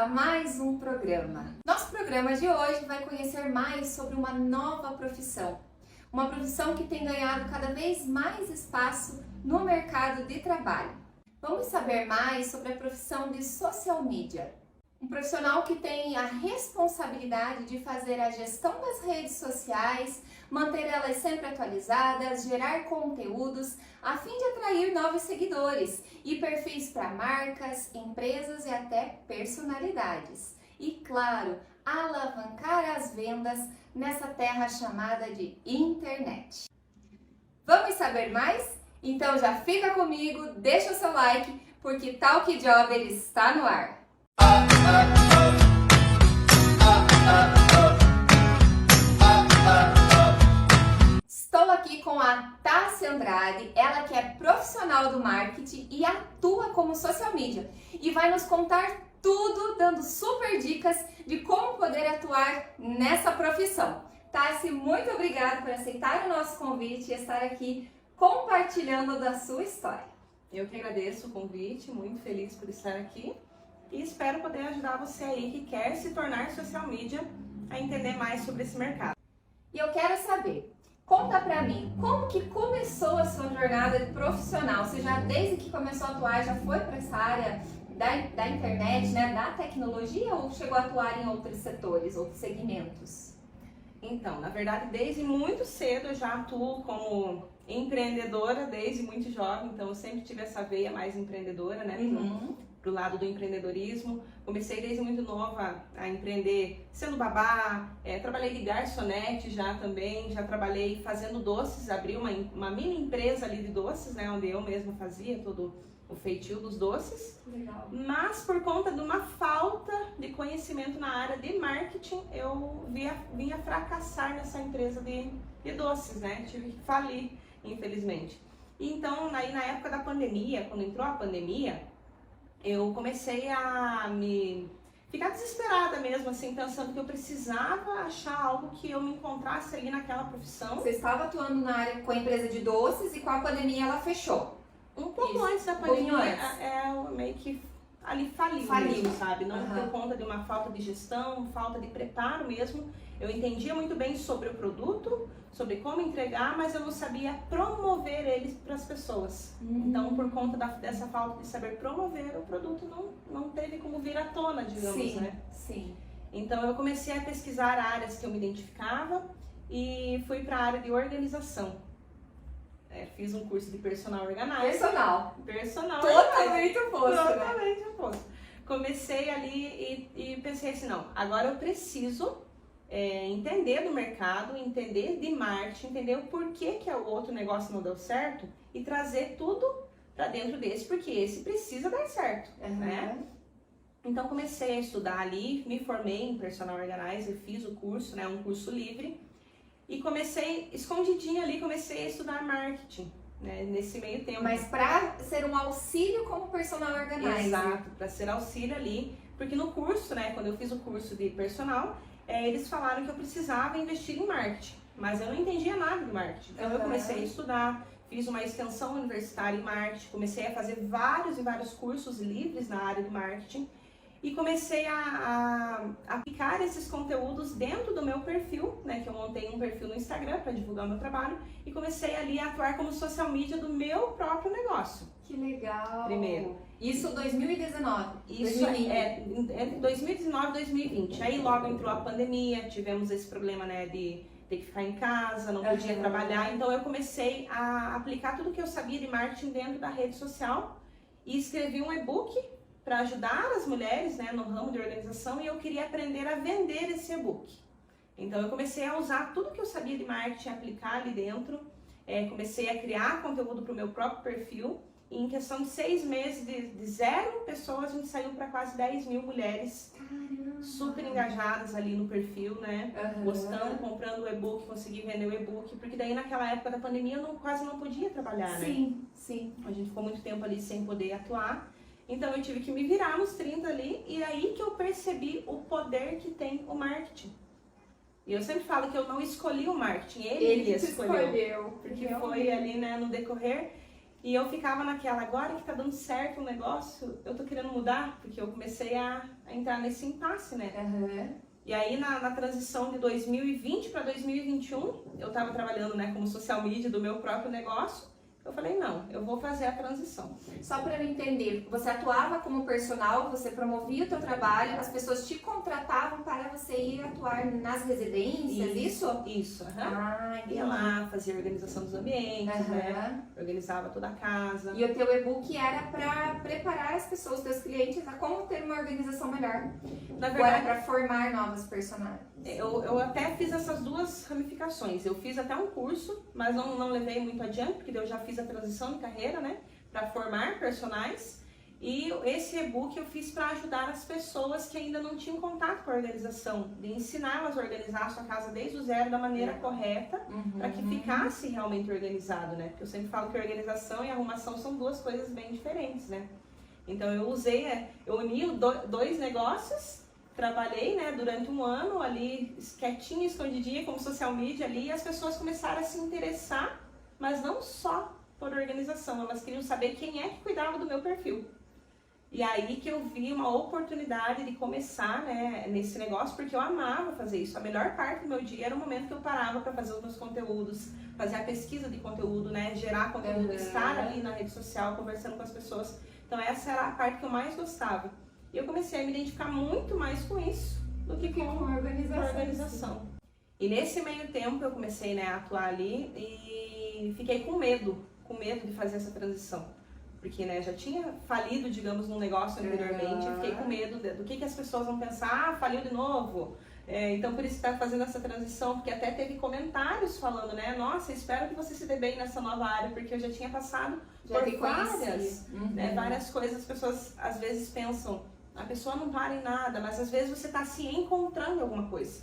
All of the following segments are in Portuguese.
a mais um programa. Nosso programa de hoje vai conhecer mais sobre uma nova profissão. Uma profissão que tem ganhado cada vez mais espaço no mercado de trabalho. Vamos saber mais sobre a profissão de social media. Um profissional que tem a responsabilidade de fazer a gestão das redes sociais, manter elas sempre atualizadas, gerar conteúdos, a fim de atrair novos seguidores e perfis para marcas, empresas e até personalidades. E claro, alavancar as vendas nessa terra chamada de internet. Vamos saber mais? Então já fica comigo, deixa o seu like, porque Talk Job ele está no ar. Estou aqui com a Tássia Andrade, ela que é profissional do marketing e atua como social media e vai nos contar tudo, dando super dicas de como poder atuar nessa profissão. Tássia, muito obrigada por aceitar o nosso convite e estar aqui compartilhando da sua história. Eu que agradeço o convite, muito feliz por estar aqui e espero poder ajudar você aí que quer se tornar social media a entender mais sobre esse mercado. E eu quero saber, conta pra mim, como que começou a sua jornada de profissional? Você já desde que começou a atuar, já foi para essa área da internet, né, da tecnologia ou chegou a atuar em outros setores, outros segmentos? Então, na verdade, desde muito cedo eu já atuo como empreendedora, desde muito jovem, então eu sempre tive essa veia mais empreendedora, né, pro lado do empreendedorismo. Comecei desde muito nova a empreender sendo babá, trabalhei de garçonete já também, já trabalhei fazendo doces, abri uma mini empresa ali de doces, né, onde eu mesma fazia todo o feitio dos doces. Legal. Mas por conta de uma falta de conhecimento na área de marketing, eu vinha fracassar nessa empresa de doces, né, tive que falir, infelizmente. Então, aí na época da pandemia, quando entrou a pandemia, eu comecei a me ficar desesperada mesmo, assim, pensando que eu precisava achar algo que eu me encontrasse ali naquela profissão. Você estava atuando na área com a empresa de doces e com a pandemia ela fechou? Um pouco antes da pandemia, eu meio que ali faliu, sabe? Não por conta de uma falta de gestão, falta de preparo mesmo. Eu entendia muito bem sobre o produto, sobre como entregar, mas eu não sabia promover eles para as pessoas. Então, por conta dessa falta de saber promover, o produto não teve como vir à tona, digamos, né? Sim. Então, eu comecei a pesquisar áreas que eu me identificava e fui para a área de organização. Fiz um curso de personal organizer. Personal. Totalmente oposto. Totalmente oposto. Comecei ali e pensei assim, não, agora eu preciso entender do mercado, entender de marketing, entender o porquê que o outro negócio não deu certo e trazer tudo para dentro desse, porque esse precisa dar certo, né? Então comecei a estudar ali, me formei em personal organizer, fiz o curso, né, um curso livre e comecei, escondidinha ali, comecei a estudar marketing, né, nesse meio tempo. Mas para ser um auxílio como personal organizer. Exato, para ser auxílio ali, porque no curso, né, quando eu fiz o curso de personal, eles falaram que eu precisava investir em marketing, mas eu não entendia nada de marketing. Então eu comecei a estudar, fiz uma extensão universitária em marketing, comecei a fazer vários e vários cursos livres na área de marketing e comecei a aplicar esses conteúdos dentro do meu perfil, né, que eu montei um perfil no Instagram para divulgar o meu trabalho e comecei ali a atuar como social media do meu próprio negócio. Que legal! Primeiro. Isso 2019? Isso 2020. Entre 2019 e 2020. Aí logo entrou a pandemia, tivemos esse problema, né, de ter que ficar em casa, não podia trabalhar. Então eu comecei a aplicar tudo que eu sabia de marketing dentro da rede social e escrevi um e-book para ajudar as mulheres, né, no ramo de organização e eu queria aprender a vender esse e-book. Então eu comecei a usar tudo que eu sabia de marketing, aplicar ali dentro, comecei a criar conteúdo para o meu próprio perfil e em questão de 6 meses, de 0 pessoas, a gente saiu para quase 10 mil mulheres. Caramba. Super engajadas ali no perfil, né, gostando, comprando o e-book, consegui vender o e-book, porque daí naquela época da pandemia eu quase não podia trabalhar, né? Sim. A gente ficou muito tempo ali sem poder atuar. Então eu tive que me virar nos 30 ali e aí que eu percebi o poder que tem o marketing. E eu sempre falo que eu não escolhi o marketing, ele escolheu. Porque foi ali, né, no decorrer. E eu ficava naquela, agora que tá dando certo o negócio, eu tô querendo mudar, porque eu comecei a entrar nesse impasse, né? Uhum. E aí, na transição de 2020 para 2021, eu tava trabalhando, né, como social media do meu próprio negócio. Eu falei, não, eu vou fazer a transição. Só para eu entender, você atuava como personal, você promovia o teu trabalho, as pessoas te contratavam para você ir atuar nas residências, isso? Isso, aham. Ah, entendi. Ia lá, fazia a organização dos ambientes, né? Organizava toda a casa. E o teu e-book era para preparar as pessoas, os teus clientes, a como ter uma organização melhor. Na Agora, verdade, para formar novos personagens. eu até fiz essas duas ramificações. Eu fiz até um curso, mas não levei muito adiante, porque eu já fiz a transição de carreira, né? Para formar personagens. E esse e-book eu fiz para ajudar as pessoas que ainda não tinham contato com a organização, de ensiná-las a organizar a sua casa desde o zero da maneira correta, para que ficasse realmente organizado, né? Porque eu sempre falo que organização e arrumação são duas coisas bem diferentes, né? Então eu uni dois negócios, trabalhei, né, durante um ano ali, quietinha, escondidinha, como social media ali, e as pessoas começaram a se interessar, mas não só por organização, elas queriam saber quem é que cuidava do meu perfil. E aí que eu vi uma oportunidade de começar, né, nesse negócio, porque eu amava fazer isso. A melhor parte do meu dia era o momento que eu parava para fazer os meus conteúdos, fazer a pesquisa de conteúdo, né, gerar conteúdo, estar ali na rede social, conversando com as pessoas. Então essa era a parte que eu mais gostava. E eu comecei a me identificar muito mais com isso do que com a organização. E nesse meio tempo eu comecei, né, a atuar ali e fiquei com medo de fazer essa transição. Porque, né, já tinha falido, digamos, num negócio anteriormente, e fiquei com medo do que as pessoas vão pensar, faliu de novo. Então, por isso que está fazendo essa transição, porque até teve comentários falando, né, nossa, espero que você se dê bem nessa nova área, porque eu já tinha passado por várias coisas. As pessoas, às vezes, pensam, a pessoa não para em nada, mas às vezes você está se encontrando em alguma coisa.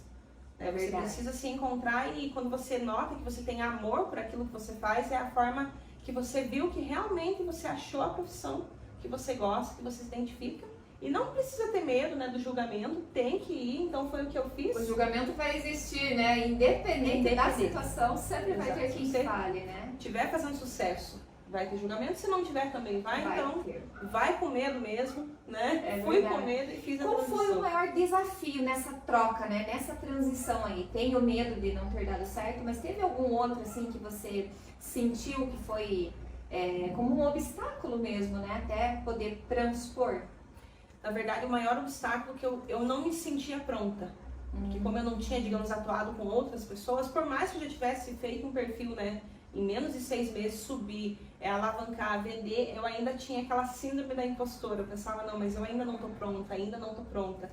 Você precisa se encontrar e quando você nota que você tem amor por aquilo que você faz, é a forma que você viu que realmente você achou a profissão que você gosta, que você se identifica. E não precisa ter medo, né, do julgamento, tem que ir, então foi o que eu fiz. O julgamento vai existir, né? Independente da situação, sempre vai ter quem fale, né? Se estiver fazendo sucesso, vai ter julgamento, se não tiver também vai então vai com medo mesmo, né? Fui com medo e fiz a transição. Qual foi o maior desafio nessa troca, né? Nessa transição aí? Tenho medo de não ter dado certo, mas teve algum outro assim que você sentiu que foi como um obstáculo mesmo, né? Até poder transpor? Na verdade, o maior obstáculo que eu não me sentia pronta. Porque como eu não tinha, digamos, atuado com outras pessoas, por mais que eu já tivesse feito um perfil, né? Em menos de 6 meses subir, alavancar, vender, eu ainda tinha aquela síndrome da impostora. Eu pensava, não, mas eu ainda não tô pronta, ainda não tô pronta.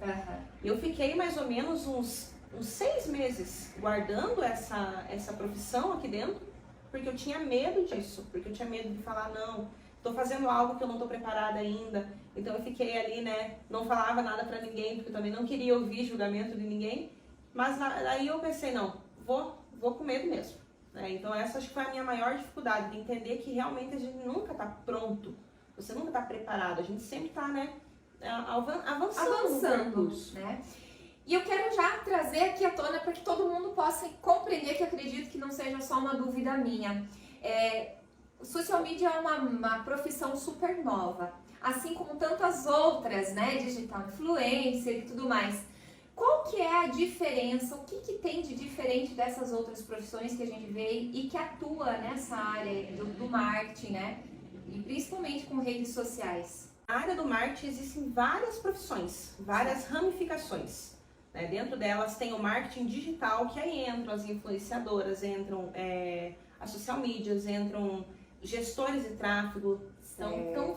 Eu fiquei mais ou menos uns 6 meses guardando essa profissão aqui dentro, porque eu tinha medo disso, porque eu tinha medo de falar, não, tô fazendo algo que eu não tô preparada ainda. Então eu fiquei ali, né, não falava nada pra ninguém, porque eu também não queria ouvir julgamento de ninguém. Mas aí eu pensei, não, vou com medo mesmo. Então essa acho que foi a minha maior dificuldade, de entender que realmente a gente nunca está pronto, você nunca está preparado, a gente sempre está, né, avançando no percurso. Né? E eu quero já trazer aqui à tona para que todo mundo possa compreender, que acredito que não seja só uma dúvida minha. O social media é uma profissão super nova, assim como tantas outras, né, digital influencer e tudo mais. Qual que é a diferença, o que tem de diferente dessas outras profissões que a gente vê e que atua nessa área do marketing, né? E principalmente com redes sociais? Na área do marketing existem várias profissões, várias ramificações. Né? Dentro delas tem o marketing digital, que aí entram as influenciadoras, entram as social medias, entram gestores de tráfego. Então,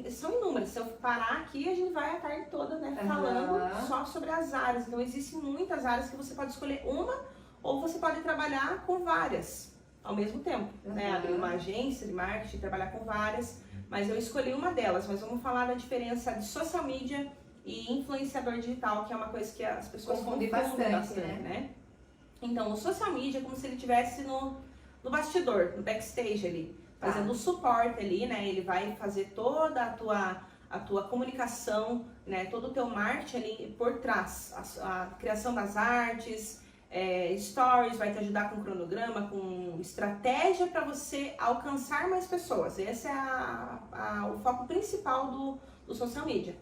são inúmeras. Se eu parar aqui, a gente vai a tarde toda, né, falando só sobre as áreas. Então, existem muitas áreas que você pode escolher uma ou você pode trabalhar com várias ao mesmo tempo. Né? Abrir uma agência de marketing, trabalhar com várias. Mas eu escolhi uma delas. Mas vamos falar da diferença de social media e influenciador digital, que é uma coisa que as pessoas confundem bastante, né? Então, o social media é como se ele estivesse no bastidor, no backstage ali. Fazendo o suporte ali, né? Ele vai fazer toda a tua comunicação, né? Todo o teu marketing ali por trás. A criação das artes, stories, vai te ajudar com cronograma, com estratégia para você alcançar mais pessoas. Esse é o foco principal do social media.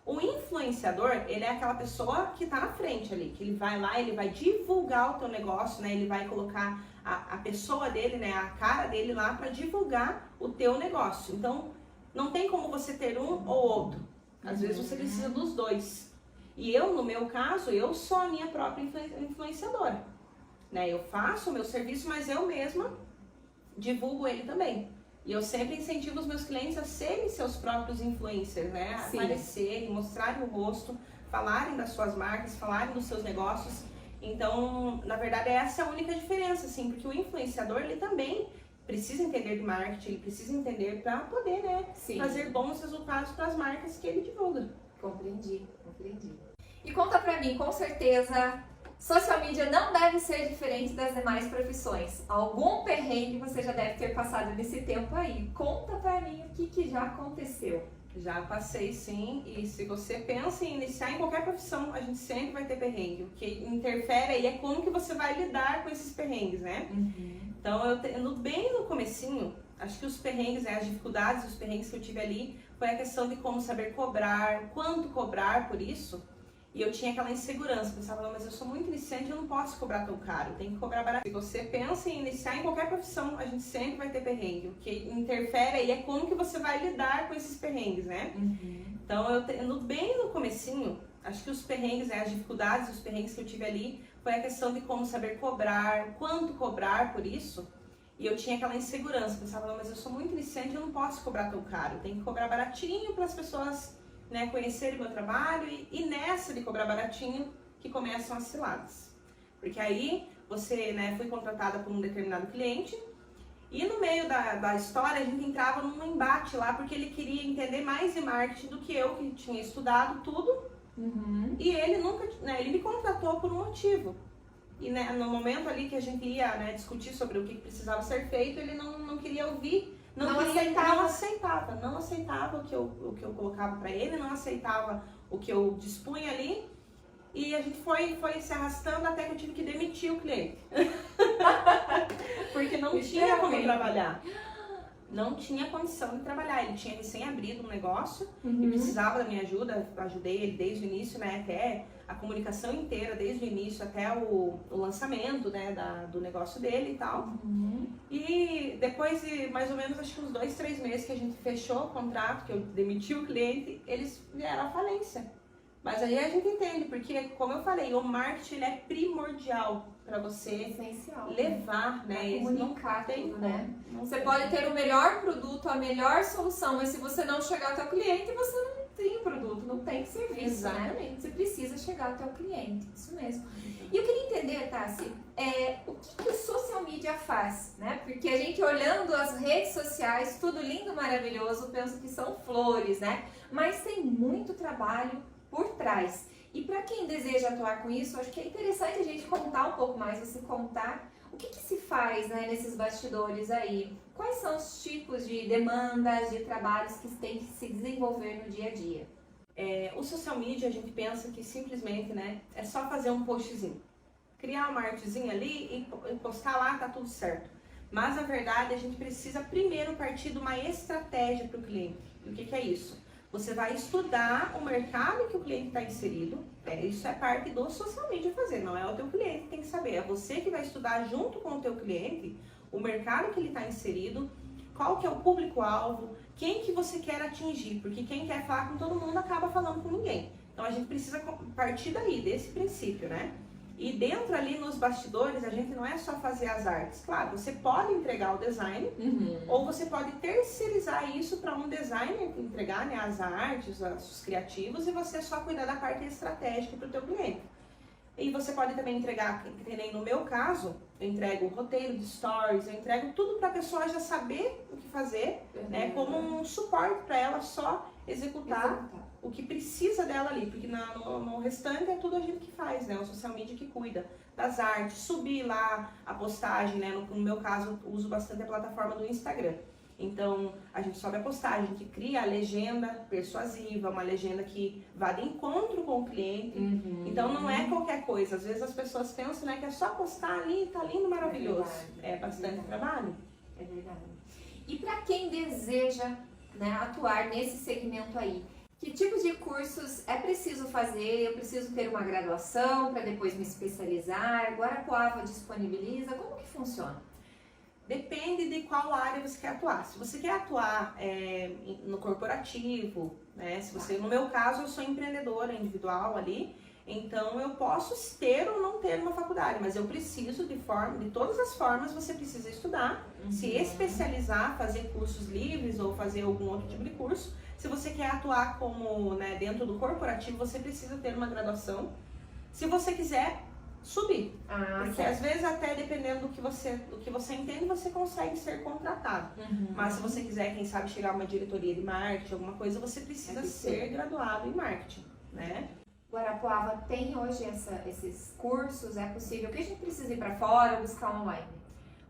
O influenciador, ele é aquela pessoa que está na frente ali, que ele vai lá, ele vai divulgar o teu negócio, né? Ele vai colocar a pessoa dele, né? A cara dele lá para divulgar o teu negócio. Então, não tem como você ter um ou outro. Às vezes você precisa dos dois. E eu, no meu caso, eu sou a minha própria influenciadora, né? Eu faço o meu serviço, mas eu mesma divulgo ele também. E eu sempre incentivo os meus clientes a serem seus próprios influencers, né? A aparecerem, mostrarem o rosto, falarem das suas marcas, falarem dos seus negócios. Então, na verdade, essa é a única diferença, assim, porque o influenciador, ele também precisa entender de marketing, ele precisa entender para poder, né, trazer bons resultados para as marcas que ele divulga. Compreendi. E conta pra mim, com certeza, social media não deve ser diferente das demais profissões. Algum perrengue você já deve ter passado nesse tempo aí. Conta pra mim o que já aconteceu. Já passei, sim, e se você pensa em iniciar em qualquer profissão, a gente sempre vai ter perrengue. O que interfere aí é como que você vai lidar com esses perrengues, né? Então, bem no comecinho, acho que os perrengues, né, as dificuldades, os perrengues que eu tive ali, foi a questão de como saber cobrar, quanto cobrar por isso. E eu tinha aquela insegurança, pensava, mas eu sou muito iniciante, eu não posso cobrar tão caro, eu tenho que cobrar barato. Se você pensa em iniciar em qualquer profissão, a gente sempre vai ter perrengue. O que interfere aí é como que você vai lidar com esses perrengues, né? Então, bem no comecinho, acho que os perrengues, né, as dificuldades, os perrengues que eu tive ali, foi a questão de como saber cobrar, quanto cobrar por isso. E eu tinha aquela insegurança, pensava, mas eu sou muito iniciante, eu não posso cobrar tão caro, eu tenho que cobrar baratinho para as pessoas, né, conhecerem meu trabalho, e nessa de cobrar baratinho que começam as ciladas. Porque aí você, né, foi contratada por um determinado cliente e no meio da história a gente entrava num embate lá porque ele queria entender mais de marketing do que eu, que tinha estudado tudo, e ele nunca, né, ele me contratou por um motivo. E, né, no momento ali que a gente ia, né, discutir sobre o que precisava ser feito, ele não queria ouvir. Não aceitava o que eu colocava para ele, não aceitava o que eu dispunha ali, e a gente foi se arrastando até que eu tive que demitir o cliente. Porque não tinha como trabalhar. Não tinha condição de trabalhar, ele tinha recém-abrido um negócio e precisava da minha ajuda, ajudei ele desde o início, né, até a comunicação inteira, desde o início até o lançamento, né, do negócio dele e tal. E depois de mais ou menos, acho que uns 2, 3 meses que a gente fechou o contrato, que eu demiti o cliente, eles vieram à falência. Mas aí a gente entende, porque, como eu falei, o marketing, ele é primordial para você levar, né? Comunicar tudo, né? Você pode ter o melhor produto, a melhor solução, mas se você não chegar ao teu cliente, você não tem produto, não tem serviço, né? Você precisa chegar ao teu cliente, isso mesmo. E eu queria entender, Tassi, o que o social media faz, né? Porque a gente olhando as redes sociais, tudo lindo, maravilhoso, pensa que são flores, né? Mas tem muito trabalho por trás. E para quem deseja atuar com isso, acho que é interessante a gente contar um pouco mais, você contar o que se faz, né, nesses bastidores aí. Quais são os tipos de demandas, de trabalhos que tem que se desenvolver no dia a dia? O social media, a gente pensa que simplesmente, né, é só fazer um postzinho. Criar uma artezinha ali e postar lá, tá tudo certo. Mas, na verdade, a gente precisa primeiro partir de uma estratégia para o cliente. E o que é isso? Você vai estudar o mercado que o cliente está inserido. Isso é parte do social media fazer, não é o teu cliente que tem que saber. É você que vai estudar junto com o teu cliente o mercado que ele está inserido, qual que é o público-alvo, quem que você quer atingir, porque quem quer falar com todo mundo acaba falando com ninguém. Então a gente precisa partir daí, desse princípio, né? E dentro ali nos bastidores, a gente não é só fazer as artes. Claro, você pode entregar o design, ou você pode terceirizar isso para um designer entregar, né, as artes, os criativos, e você só cuidar da parte estratégica para o teu cliente. E você pode também entregar, que nem no meu caso, eu entrego o roteiro de stories, eu entrego tudo para a pessoa já saber o que fazer, né, como um suporte para ela só executar o que precisa dela ali, porque no restante é tudo a gente que faz, né? O social media que cuida das artes, subir lá a postagem, né? No meu caso, eu uso bastante a plataforma do Instagram. Então, a gente sobe a postagem, que cria a legenda persuasiva, uma legenda que vá de encontro com o cliente. Então, não é qualquer coisa. Às vezes as pessoas pensam, né, que é só postar ali, tá lindo, maravilhoso. É bastante trabalho. É verdade. E para quem deseja, né, atuar nesse segmento aí, que tipos de cursos é preciso fazer? Eu preciso ter uma graduação para depois me especializar? Guarapuava disponibiliza? Como que funciona? Depende de qual área você quer atuar. Se você quer atuar no corporativo, né? Se você, no meu caso, eu sou empreendedora individual ali, então eu posso ter ou não ter uma faculdade, mas eu preciso de todas as formas você precisa estudar, se especializar, fazer cursos livres ou fazer algum outro tipo de curso. Se você quer atuar como, né, dentro do corporativo, você precisa ter uma graduação. Se você quiser subir, porque às vezes até dependendo do que você entende, você consegue ser contratado. Mas se você quiser, quem sabe, chegar a uma diretoria de marketing, alguma coisa, você precisa ser graduado em marketing, né? Guarapuava tem hoje esses cursos, é possível que a gente precise ir para fora ou buscar online?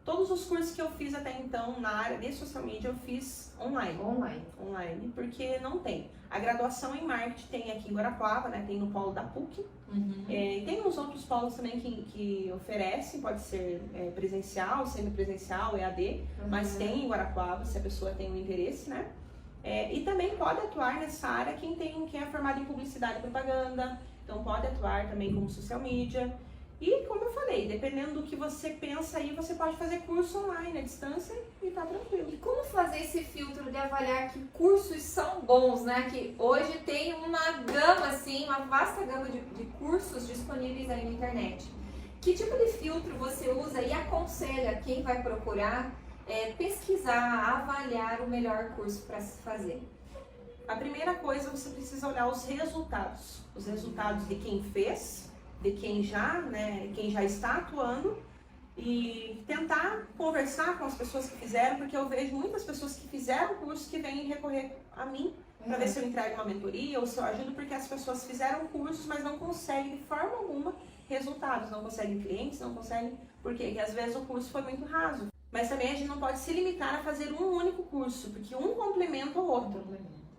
Todos os cursos que eu fiz até então na área de social media eu fiz online. Online, porque não tem. A graduação em marketing tem aqui em Guarapuava, né? Tem no polo da PUC. Tem uns outros polos também que oferecem, pode ser presencial, semipresencial, EAD, mas tem em Guarapuava, se a pessoa tem um interesse, né? E também pode atuar nessa área quem é formado em publicidade e propaganda, então pode atuar também como social media. E como eu falei, dependendo do que você pensa aí, você pode fazer curso online à distância e tá tranquilo. E como fazer esse filtro de avaliar que cursos são bons, né? Que hoje tem uma gama, assim, uma vasta gama de cursos disponíveis aí na internet. Que tipo de filtro você usa e aconselha quem vai procurar pesquisar, avaliar o melhor curso para se fazer? A primeira coisa, você precisa olhar os resultados. Os resultados de quem fez, de quem já está atuando e tentar conversar com as pessoas que fizeram, porque eu vejo muitas pessoas que fizeram o curso que vêm recorrer a mim para ver se eu entrego uma mentoria ou se eu ajudo, porque as pessoas fizeram cursos, mas não conseguem de forma alguma resultados, não conseguem clientes, não conseguem, porque às vezes o curso foi muito raso. Mas também a gente não pode se limitar a fazer um único curso, porque um complementa o outro.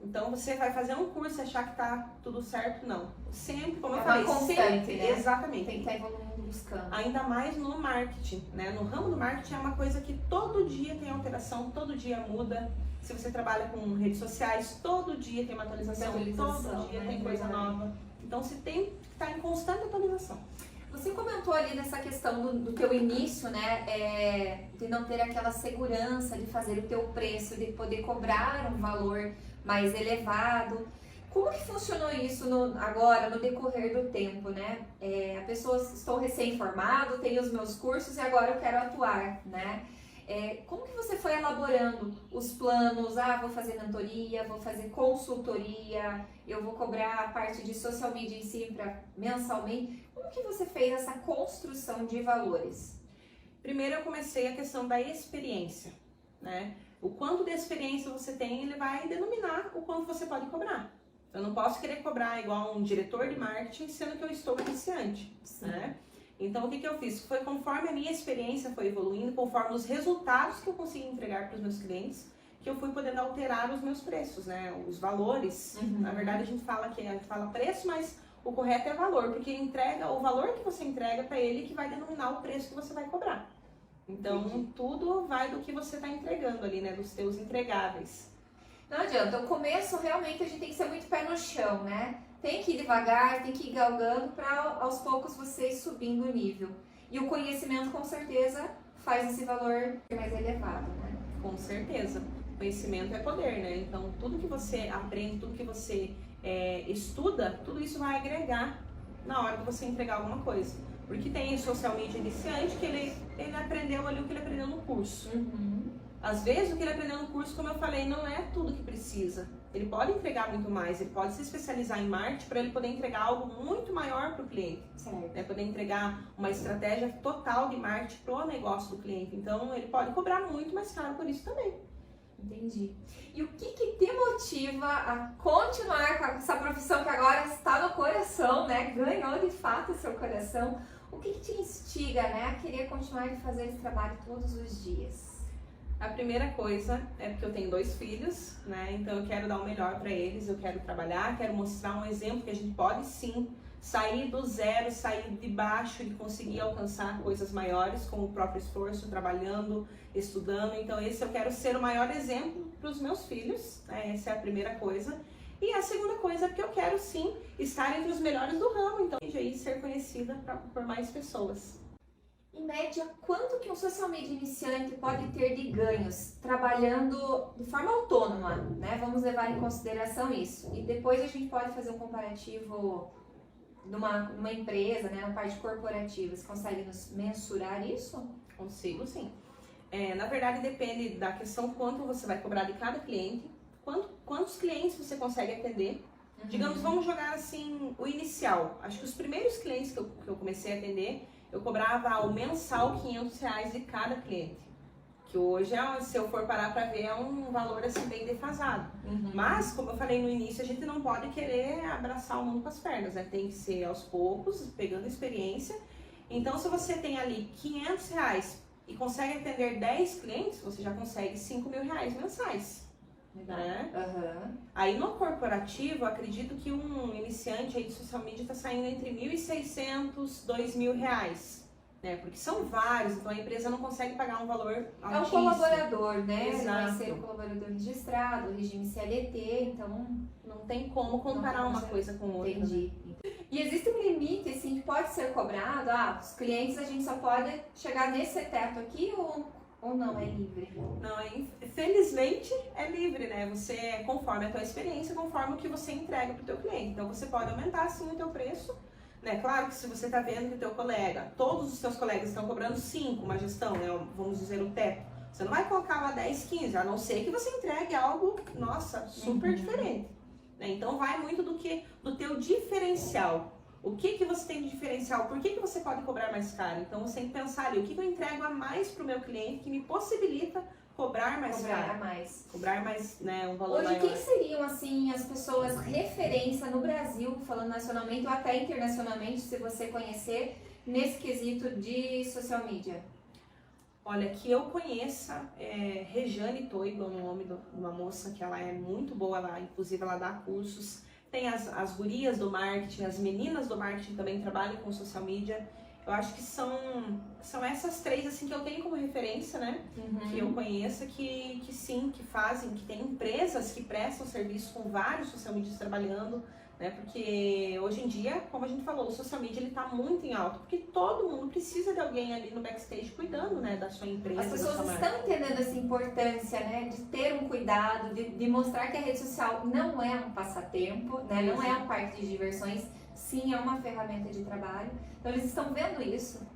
Então você vai fazer um curso e achar que tá tudo certo, não. Sempre, como eu falei, constante, né? Exatamente. Tem que estar evoluindo, buscando. Ainda mais no marketing, né? No ramo do marketing é uma coisa que todo dia tem alteração, todo dia muda. Se você trabalha com redes sociais, todo dia tem uma atualização, todo dia tem coisa nova. Então você tem que estar em constante atualização. Você comentou ali nessa questão do teu início, né, de não ter aquela segurança de fazer o teu preço, de poder cobrar um valor mais elevado. Como que funcionou isso agora, no decorrer do tempo, né? A pessoa, estou recém-formado, tenho os meus cursos e agora eu quero atuar, né? Como que você foi elaborando os planos? Vou fazer mentoria, vou fazer consultoria, eu vou cobrar a parte de social media em si mensalmente. Como que você fez essa construção de valores? Primeiro eu comecei a questão da experiência, né? O quanto de experiência você tem, ele vai denominar o quanto você pode cobrar. Eu não posso querer cobrar igual um diretor de marketing, sendo que eu estou iniciante, né? Então, o que eu fiz? Foi conforme a minha experiência foi evoluindo, conforme os resultados que eu consegui entregar para os meus clientes, que eu fui podendo alterar os meus preços, né? Os valores. Na verdade, a gente fala preço, mas o correto é valor, porque o valor que você entrega para ele que vai denominar o preço que você vai cobrar. Então, tudo vai do que você está entregando ali, né? Dos seus entregáveis. Não adianta, o começo realmente a gente tem que ser muito pé no chão, né? Tem que ir devagar, tem que ir galgando para aos poucos você ir subindo o nível. E o conhecimento com certeza faz esse valor mais elevado, né? Com certeza. Conhecimento é poder, né? Então tudo que você aprende, tudo que você estuda, tudo isso vai agregar na hora de você entregar alguma coisa. Porque tem o social media iniciante que ele aprendeu ali o que ele aprendeu no curso. Às vezes o que ele aprendeu no curso, como eu falei, não é tudo que precisa. Ele pode entregar muito mais, ele pode se especializar em marketing para ele poder entregar algo muito maior para o cliente. Né? Poder entregar uma estratégia total de marketing para o negócio do cliente. Então ele pode cobrar muito mais caro por isso também. Entendi. E o que te motiva a continuar com essa profissão que agora está no coração, né? Ganhou de fato o seu coração. O que te instiga, né, a querer continuar e fazer esse trabalho todos os dias? A A primeira coisa é porque eu tenho 2 filhos, né? Então eu quero dar o melhor para eles, eu quero trabalhar, quero mostrar um exemplo que a gente pode sim sair do zero, sair de baixo e conseguir alcançar coisas maiores com o próprio esforço, trabalhando, estudando. Então esse eu quero ser o maior exemplo para os meus filhos, né? Essa é a primeira coisa. E a segunda coisa é porque eu quero sim estar entre os melhores do ramo, então e ser conhecida por mais pessoas. Em média, quanto que um social media iniciante pode ter de ganhos trabalhando de forma autônoma, né? Vamos levar em consideração isso. E depois a gente pode fazer um comparativo numa empresa, né? Na parte corporativa. Você consegue nos mensurar isso? Consigo, sim. Na verdade, depende da questão quanto você vai cobrar de cada cliente, quantos clientes você consegue atender. Digamos, vamos jogar assim o inicial. Acho que os primeiros clientes que eu comecei a atender, eu cobrava ao mensal R$500 de cada cliente. Que hoje, se eu for parar para ver, é um valor assim bem defasado. Mas, como eu falei no início, a gente não pode querer abraçar o mundo com as pernas, né? Tem que ser aos poucos, pegando experiência. Então, se você tem ali R$500 e consegue atender 10 clientes, você já consegue R$5.000 mensais. Né? Aí no corporativo, acredito que um iniciante aí de social media está saindo entre R$1.600 a R$2.000, né? Porque são vários, então a empresa não consegue pagar um valor altíssimo. É um colaborador, né? Exato. Vai ser um colaborador registrado, regime CLT, então não tem como comparar uma coisa com outra. Entendi. E existe um limite assim que pode ser cobrado? Os clientes a gente só pode chegar nesse teto aqui ou não, é livre? Não, felizmente é livre, né? Você, conforme a tua experiência, conforme o que você entrega para o teu cliente. Então você pode aumentar sim o teu preço, né? Claro que se você está vendo que o teu colega, todos os teus colegas estão cobrando 5 uma gestão, né? Vamos dizer o teto. Você não vai colocar lá 10, 15, a não ser que você entregue algo, nossa, super diferente. Né? Então vai muito do teu diferencial. O que você tem de diferencial? Por que você pode cobrar mais caro? Então você tem que pensar ali, o que eu entrego a mais para o meu cliente que me possibilita cobrar mais caro? Cobrar mais, né, um valor maior. Hoje, quem seriam, assim, as pessoas referência no Brasil, falando nacionalmente ou até internacionalmente, se você conhecer, nesse quesito de social media? Olha, que eu conheça, Rejane Toiba, o nome de uma moça que ela é muito boa, inclusive ela dá cursos. Tem as gurias do marketing, as meninas do marketing também trabalham com social media. Eu acho que são essas 3 assim que eu tenho como referência, né? Que eu conheço, que sim, que fazem, que tem empresas que prestam serviço com vários social medias trabalhando, né? Porque hoje em dia, como a gente falou, o social media ele tá muito em alta, porque todo mundo precisa de alguém ali no backstage cuidando, né, da sua empresa. As pessoas estão entendendo essa importância, né, de ter um cuidado, de mostrar que a rede social não é um passatempo, né, não é um parque de diversões, sim, é uma ferramenta de trabalho. Então eles estão vendo isso.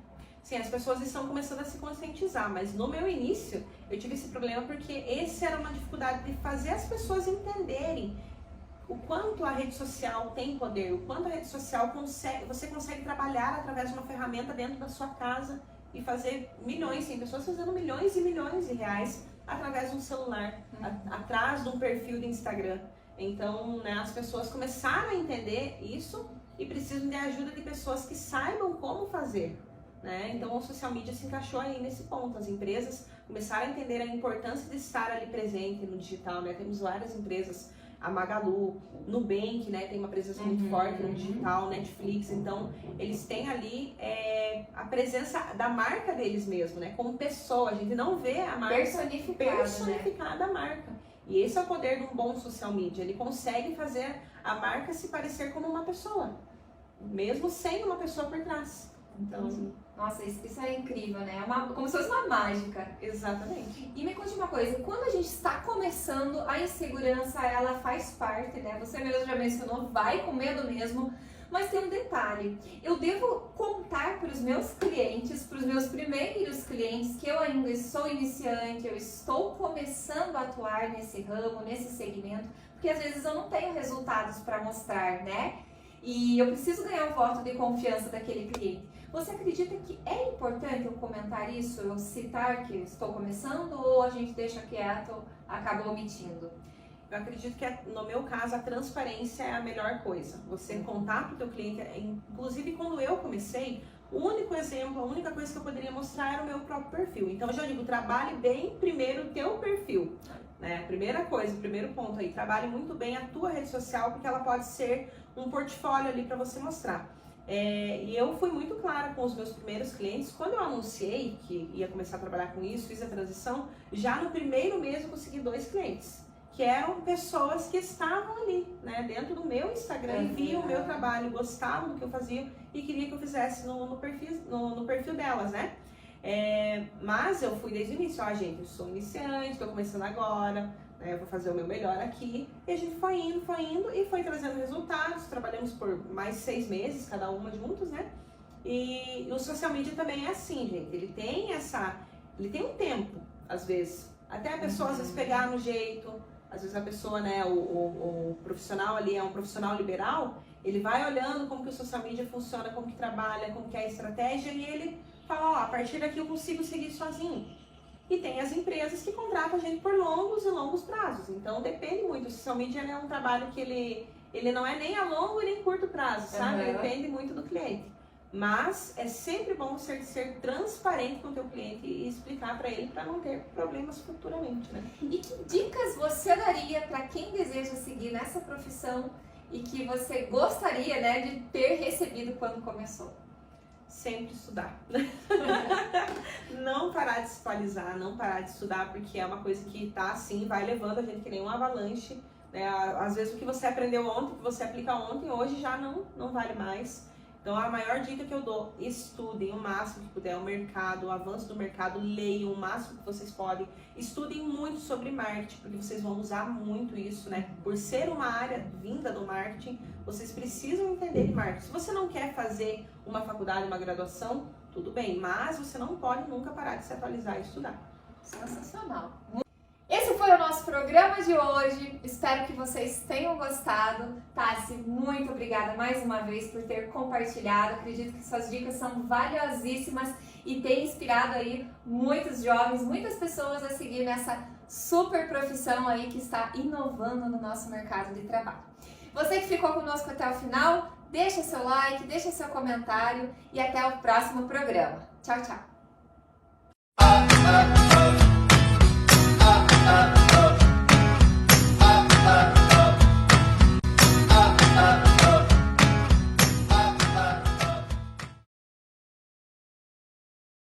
Sim, as pessoas estão começando a se conscientizar, mas no meu início eu tive esse problema porque esse era uma dificuldade de fazer as pessoas entenderem o quanto a rede social tem poder, o quanto a rede social você consegue trabalhar através de uma ferramenta dentro da sua casa e fazer milhões, tem pessoas fazendo milhões e milhões de reais através de um celular, atrás de um perfil de Instagram. Então, né, as pessoas começaram a entender isso e precisam de ajuda de pessoas que saibam como fazer. Né? Então, o social media se encaixou aí nesse ponto. As empresas começaram a entender a importância de estar ali presente no digital. Né? Temos várias empresas, a Magalu, Nubank, né, tem uma presença muito forte no digital, Netflix, então eles têm ali a presença da marca deles mesmo, né, como pessoa, a gente não vê a marca personificada, a marca. E esse é o poder de um bom social media, ele consegue fazer a marca se parecer como uma pessoa, mesmo sem uma pessoa por trás. Então, nossa, isso é incrível, né? Como se fosse uma mágica. Exatamente. E me conte uma coisa, quando a gente está começando, a insegurança, ela faz parte, né? Você mesmo já mencionou, vai com medo mesmo, mas tem um detalhe. Eu devo contar para os meus clientes, para os meus primeiros clientes, que eu ainda sou iniciante, eu estou começando a atuar nesse ramo, nesse segmento, porque às vezes eu não tenho resultados para mostrar, né? E eu preciso ganhar o voto de confiança daquele cliente. Você acredita que é importante eu comentar isso, eu citar que estou começando, ou a gente deixa quieto, acaba omitindo? Eu acredito que, no meu caso, a transparência é a melhor coisa. Você contar para o teu cliente, inclusive quando eu comecei, O único exemplo, a única coisa que eu poderia mostrar era o meu próprio perfil. Então, eu já digo, trabalhe bem primeiro o teu perfil, né? Primeira coisa, primeiro ponto aí, trabalhe muito bem a tua rede social, porque ela pode ser um portfólio ali para você mostrar. E eu fui muito clara com os meus primeiros clientes. Quando eu anunciei que ia começar a trabalhar com isso, fiz a transição, já no primeiro mês eu consegui 2 clientes, que eram pessoas que estavam ali, né, dentro do meu Instagram, e viam o meu trabalho, gostavam do que eu fazia e queria que eu fizesse no perfil delas, né? Mas eu fui desde o início, gente, eu sou iniciante, estou começando agora, né, eu vou fazer o meu melhor aqui. E a gente foi indo e foi trazendo resultados. Trabalhamos por mais 6 meses, cada uma juntos, né? E o social media também é assim, gente, ele tem um tempo, às vezes, até a pessoa às vezes pegar no jeito. Às vezes a pessoa, né, o profissional ali é um profissional liberal, ele vai olhando como que o social media funciona, como que trabalha, como que é a estratégia, e ele fala, ó, a partir daqui eu consigo seguir sozinho. E tem as empresas que contratam a gente por longos e longos prazos. Então depende muito. O social media é um trabalho que ele não é nem a longo nem curto prazo, sabe? Depende muito do cliente. Mas é sempre bom ser transparente com o teu cliente e explicar para ele, para não ter problemas futuramente, né? E que dicas você daria para quem deseja seguir nessa profissão e que você gostaria, né, de ter recebido quando começou? Sempre estudar. Não parar de se atualizar, não parar de estudar, porque é uma coisa que tá assim, vai levando a gente que nem um avalanche, né? Às vezes o que você aprendeu ontem, o que você aplica ontem, hoje já não vale mais. Então a maior dica que eu dou, estudem o máximo que puder o mercado, o avanço do mercado, leiam o máximo que vocês podem, estudem muito sobre marketing, porque vocês vão usar muito isso, né? Por ser uma área vinda do marketing, vocês precisam entender de marketing. Se você não quer fazer uma faculdade, uma graduação, tudo bem, mas você não pode nunca parar de se atualizar e estudar. Sensacional! Esse foi o nosso programa de hoje, espero que vocês tenham gostado. Tassi, muito obrigada mais uma vez por ter compartilhado, acredito que suas dicas são valiosíssimas e tem inspirado aí muitos jovens, muitas pessoas a seguir nessa super profissão aí que está inovando no nosso mercado de trabalho. Você que ficou conosco até o final, deixa seu like, deixa seu comentário e até o próximo programa. Tchau, tchau!